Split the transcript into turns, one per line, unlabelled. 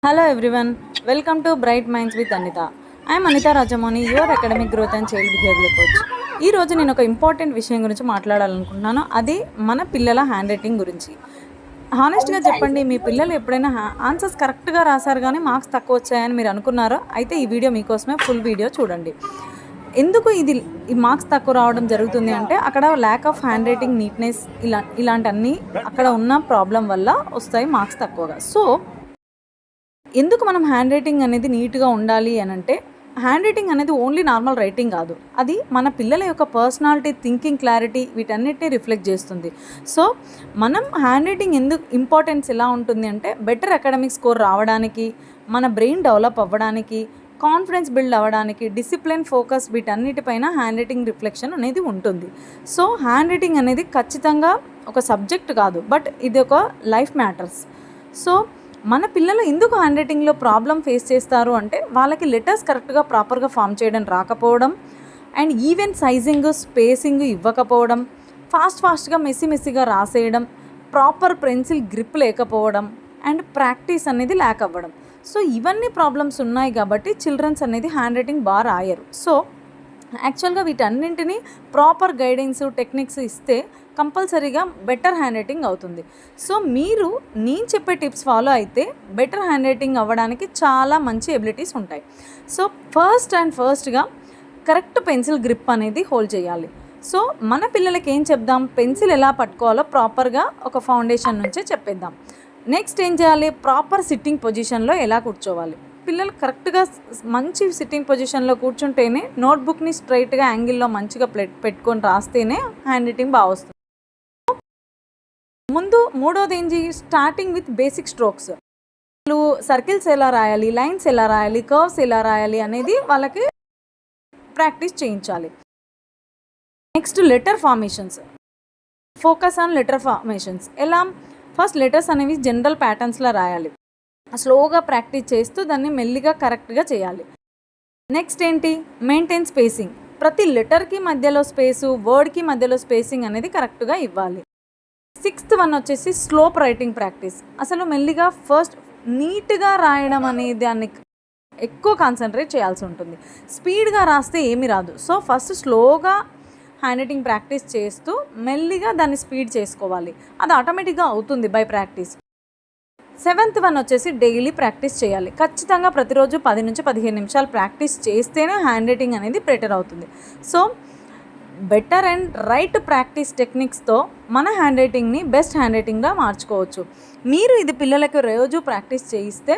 Hello everyone, welcome to Bright Minds with Anita. I am Anita Rajamoni, your academic growth and child behavior coach. ఈ రోజు నేను ఒక important విషయం గురించి మాట్లాడాలనుకుంటున్నాను. అది మన పిల్లల హ్యాండ్ రైటింగ్ గురించి. హానెస్ట్గా చెప్పండి, మీ పిల్లలు ఎప్పుడైనా ఆన్సర్స్ కరెక్ట్గా రాశారు కానీ మార్క్స్ తక్కువ వచ్చాయని మీరు అనుకున్నారో అయితే ఈ వీడియో మీకోసమే ఫుల్ వీడియో చూడండి. ఎందుకు ఈ మార్క్స్ తక్కువ రావడం జరుగుతుంది అంటే అక్కడ lack of hand writing neatness ఇలాంటివన్నీ అక్కడ ఉన్న ప్రాబ్లం వల్ల వస్తాయి మార్క్స్ తక్కువగా. సో ఎందుకు మనం హ్యాండ్ రైటింగ్ అనేది నీట్గా ఉండాలి అని అంటే, హ్యాండ్ రైటింగ్ అనేది ఓన్లీ నార్మల్ రైటింగ్ కాదు, అది మన పిల్లల యొక్క పర్సనాలిటీ, థింకింగ్ క్లారిటీ వీటన్నిటిని రిఫ్లెక్ట్ చేస్తుంది. సో మనం హ్యాండ్ రైటింగ్ ఎందుకు ఇంపార్టెన్స్ ఎలా ఉంటుంది అంటే, బెటర్ అకాడమిక్ స్కోర్ రావడానికి, మన బ్రెయిన్ డెవలప్ అవ్వడానికి, కాన్ఫిడెన్స్ బిల్డ్ అవ్వడానికి, డిసిప్లిన్, ఫోకస్ వీటన్నిటిపైన హ్యాండ్ రైటింగ్ రిఫ్లెక్షన్ అనేది ఉంటుంది. సో హ్యాండ్ రైటింగ్ అనేది ఖచ్చితంగా ఒక సబ్జెక్ట్ కాదు, బట్ ఇది ఒక లైఫ్ మ్యాటర్స్. సో మన పిల్లలు ఎందుకు హ్యాండ్ రైటింగ్లో ప్రాబ్లం ఫేస్ చేస్తారు అంటే, వాళ్ళకి లెటర్స్ కరెక్ట్గా ప్రాపర్గా ఫామ్ చేయడం రాకపోవడం, అండ్ ఈవెన్ సైజింగ్, స్పేసింగ్ ఇవ్వకపోవడం, ఫాస్ట్గా మెస్సీగా రాసేయడం, ప్రాపర్ పెన్సిల్ గ్రిప్ లేకపోవడం, అండ్ ప్రాక్టీస్ అనేది ల్యాక్ అవ్వడం. సో ఇవన్నీ ప్రాబ్లమ్స్ ఉన్నాయి కాబట్టి చిల్డ్రన్స్ అనేది హ్యాండ్ రైటింగ్ బాగా రాయరు. సో యాక్చువల్గా వీటన్నింటినీ ప్రాపర్ గైడెన్స్, టెక్నిక్స్ ఇస్తే కంపల్సరీగా బెటర్ హ్యాండ్ రైటింగ్ అవుతుంది. సో నేను చెప్పే టిప్స్ ఫాలో అయితే బెటర్ హ్యాండ్ రైటింగ్ అవ్వడానికి చాలా మంచి ఎబిలిటీస్ ఉంటాయి. సో ఫస్ట్గా కరెక్ట్ పెన్సిల్ గ్రిప్ అనేది హోల్డ్ చేయాలి. సో మన పిల్లలకి ఏం చెప్దాం, పెన్సిల్ ఎలా పట్టుకోవాలో ప్రాపర్గా ఒక ఫౌండేషన్ నుంచే చెప్పేద్దాం. నెక్స్ట్ ఏం చేయాలి, ప్రాపర్ సిట్టింగ్ పొజిషన్లో ఎలా కూర్చోవాలి. పిల్లలు కరెక్ట్గా మంచి సిట్టింగ్ పొజిషన్లో కూర్చుంటేనే, నోట్బుక్ని స్ట్రైట్గా యాంగిల్లో మంచిగా పెట్టుకొని రాస్తేనే హ్యాండ్ రైటింగ్ బాగా వస్తుంది. మూడోది ఏంటి, స్టార్టింగ్ విత్ బేసిక్ స్ట్రోక్స్. వాళ్ళు సర్కిల్స్ ఎలా రాయాలి, లైన్స్ ఎలా రాయాలి, కర్వ్స్ ఎలా రాయాలి అనేది వాళ్ళకి ప్రాక్టీస్ చేయించాలి. Next letter formations, focus on letter formations. ఎలా, ఫస్ట్ లెటర్స్ అనేవి జనరల్ ప్యాటర్న్స్లో రాయాలి, స్లోగా ప్రాక్టీస్ చేస్తూ దాన్ని మెల్లిగా కరెక్ట్గా చేయాలి. నెక్స్ట్ ఏంటి, మెయింటైన్ స్పేసింగ్. ప్రతి లెటర్కి మధ్యలో స్పేసు, వర్డ్కి మధ్యలో స్పేసింగ్ అనేది కరెక్ట్గా ఇవ్వాలి. 6th వన్ వచ్చేసి స్లోప్ రైటింగ్ ప్రాక్టీస్. అసలు మెల్లిగా ఫస్ట్ నీట్గా రాయడం అనే దాన్ని ఎక్కువ కాన్సన్ట్రేట్ చేయాల్సి ఉంటుంది. స్పీడ్గా రాస్తే ఏమీ రాదు. సో ఫస్ట్ స్లోగా హ్యాండ్ రైటింగ్ ప్రాక్టీస్ చేస్తూ మెల్లిగా దాన్ని స్పీడ్ చేసుకోవాలి. అది ఆటోమేటిక్గా అవుతుంది బై ప్రాక్టీస్. 7th వన్ వచ్చేసి డైలీ ప్రాక్టీస్ చేయాలి. ఖచ్చితంగా ప్రతిరోజు 10 నుంచి 15 నిమిషాలు ప్రాక్టీస్ చేస్తేనే హ్యాండ్ రైటింగ్ అనేది బెటర్ అవుతుంది. So better and right practice టెక్నిక్స్తో మన హ్యాండ్ రైటింగ్ని బెస్ట్ హ్యాండ్ రైటింగ్గా మార్చుకోవచ్చు. మీరు ఇది పిల్లలకు రోజు ప్రాక్టీస్ చేయిస్తే